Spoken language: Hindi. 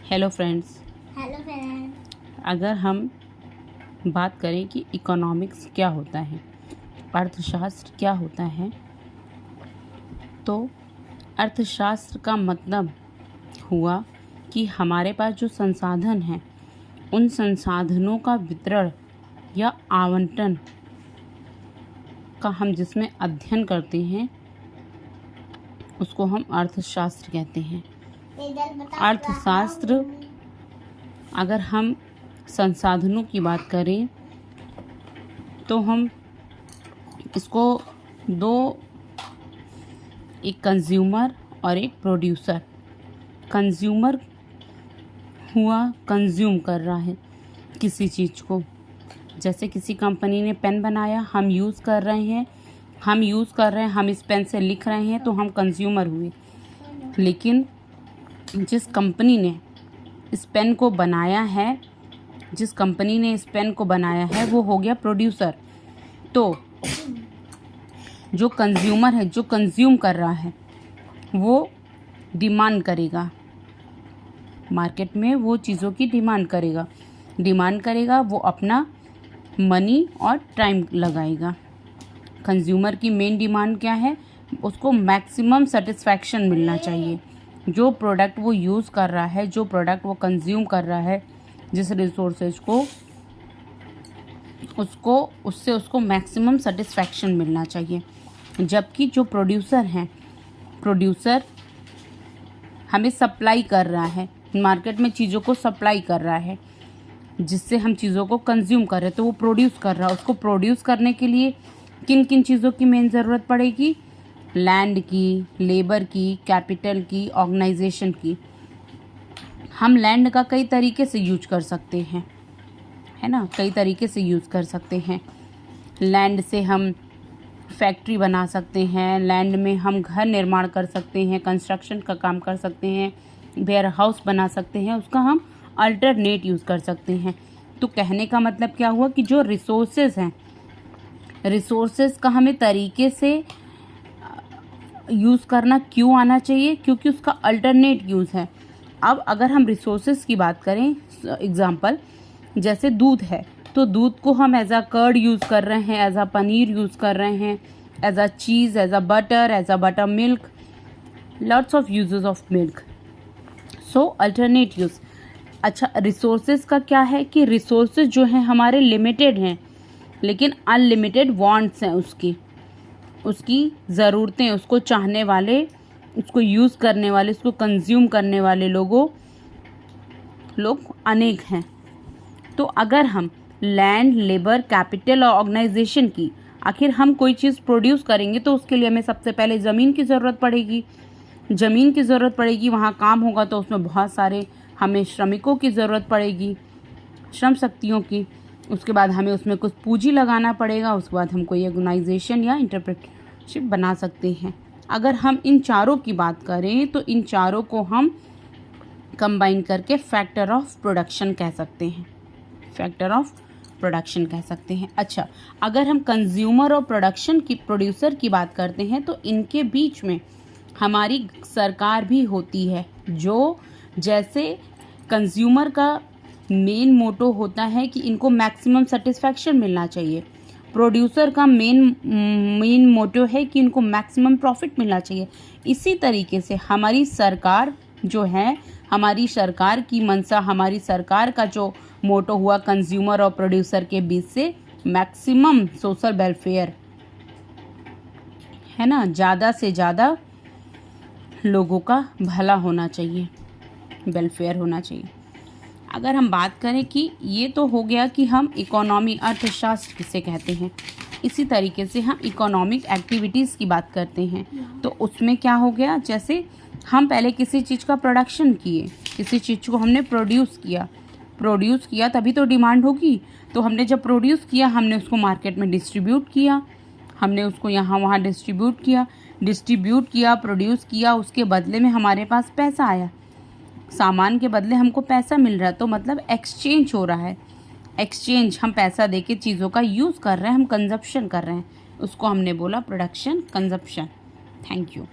Hello friends. Hello friend. अगर हम बात करें कि इकोनॉमिक्स क्या होता है, अर्थशास्त्र क्या होता है, तो अर्थशास्त्र का मतलब हुआ कि हमारे पास जो संसाधन हैं उन संसाधनों का वितरण या आवंटन का हम जिसमें अध्ययन करते हैं उसको हम अर्थशास्त्र कहते हैं। अर्थशास्त्र, अगर हम संसाधनों की बात करें तो हम इसको दो, एक कंज्यूमर और एक प्रोड्यूसर। कंज्यूमर हुआ कंज्यूम कर रहा है किसी चीज़ को, जैसे किसी कंपनी ने पेन बनाया, हम यूज़ कर रहे हैं, हम इस पेन से लिख रहे हैं, तो हम कंज्यूमर हुए। लेकिन जिस कंपनी ने इस पेन को बनाया है, वो हो गया प्रोड्यूसर। तो जो कंज्यूमर है, जो कंज्यूम कर रहा है, वो डिमांड करेगा, मार्केट में वो चीज़ों की डिमांड करेगा, वो अपना मनी और टाइम लगाएगा। कंज्यूमर की मेन डिमांड क्या है? उसको मैक्सिमम सेटिस्फैक्शन मिलना चाहिए। जो प्रोडक्ट वो यूज़ कर रहा है, जो प्रोडक्ट वो कंज्यूम कर रहा है, जिस रिसोर्सेज को, उसको मैक्सिमम सेटिस्फैक्शन मिलना चाहिए। जबकि जो प्रोड्यूसर हमें सप्लाई कर रहा है, मार्केट में चीज़ों को सप्लाई कर रहा है, जिससे हम चीज़ों को कंज्यूम कर रहे हैं, तो वो प्रोड्यूस कर रहा है। उसको प्रोड्यूस करने के लिए किन किन चीज़ों की मेन ज़रूरत पड़ेगी? लैंड की, लेबर की, कैपिटल की, ऑर्गेनाइजेशन की। हम लैंड का कई तरीके से यूज कर सकते हैं, है ना, कई तरीके से यूज़ कर सकते हैं। लैंड से हम फैक्ट्री बना सकते हैं, लैंड में हम घर निर्माण कर सकते हैं, कंस्ट्रक्शन का काम कर सकते हैं, वेयर हाउस बना सकते हैं, उसका हम अल्टरनेट यूज़ कर सकते हैं। तो कहने का मतलब क्या हुआ कि जो रिसोर्सेज हैं, रिसोर्सेज का हमें तरीके से यूज़ करना क्यों आना चाहिए? क्योंकि उसका अल्टरनेट यूज़ है। अब अगर हम रिसोर्सेज की बात करें, एग्जांपल जैसे दूध है, तो दूध को हम एज अ कर्ड यूज़ कर रहे हैं, एज अ पनीर यूज़ कर रहे हैं, as a cheese, as a buttermilk, lots of uses of milk. So alternate use. अच्छा, रिसोर्सेज का क्या है कि रिसोर्सेज जो हैं हमारे लिमिटेड हैं, लेकिन अनलिमिटेड वांट्स हैं उसकी ज़रूरतें, उसको चाहने वाले, उसको यूज़ करने वाले, उसको कंज्यूम करने वाले लोग अनेक हैं। तो अगर हम लैंड, लेबर, कैपिटल और ऑर्गेनाइजेशन की, आखिर हम कोई चीज़ प्रोड्यूस करेंगे तो उसके लिए हमें सबसे पहले ज़मीन की ज़रूरत पड़ेगी। वहाँ काम होगा तो उसमें बहुत सारे हमें श्रमिकों की ज़रूरत पड़ेगी, श्रम शक्तियों की। उसके बाद हमें उसमें कुछ पूंजी लगाना पड़ेगा। उसके बाद हम कोई ऑर्गेनाइजेशन या एंटरप्रेन्योरशिप बना सकते हैं। अगर हम इन चारों की बात करें तो इन चारों को हम कंबाइन करके फैक्टर ऑफ प्रोडक्शन कह सकते हैं। अच्छा, अगर हम कंज्यूमर और प्रोड्यूसर की बात करते हैं तो इनके बीच में हमारी सरकार भी होती है। जो जैसे कंज्यूमर का मेन मोटो होता है कि इनको मैक्सिमम सेटिस्फैक्शन मिलना चाहिए, प्रोड्यूसर का मेन मोटो है कि इनको मैक्सिमम प्रॉफिट मिलना चाहिए। इसी तरीके से हमारी सरकार जो है, हमारी सरकार की मंशा, हमारी सरकार का जो मोटो हुआ कंज्यूमर और प्रोड्यूसर के बीच से मैक्सिमम सोशल वेलफेयर, है ना, ज़्यादा से ज़्यादा लोगों का भला होना चाहिए, वेलफेयर होना चाहिए। अगर हम बात करें कि ये तो हो गया कि हम इकोनॉमी, अर्थशास्त्र किसे कहते हैं, इसी तरीके से हम इकोनॉमिक एक्टिविटीज़ की बात करते हैं। तो उसमें क्या हो गया, जैसे हम पहले किसी चीज़ का प्रोडक्शन किए, किसी चीज़ को हमने प्रोड्यूस किया तभी तो डिमांड होगी। तो हमने जब प्रोड्यूस किया, हमने उसको मार्केट में डिस्ट्रीब्यूट किया, हमने उसको यहाँ वहाँ डिस्ट्रीब्यूट किया, प्रोड्यूस किया, उसके बदले में हमारे पास पैसा आया, सामान के बदले हमको पैसा मिल रहा है, तो मतलब एक्सचेंज हो रहा है। एक्सचेंज, हम पैसा देके चीज़ों का यूज़ कर रहे हैं, हम कंजप्शन कर रहे हैं, उसको हमने बोला प्रोडक्शन, कंजप्शन। Thank you.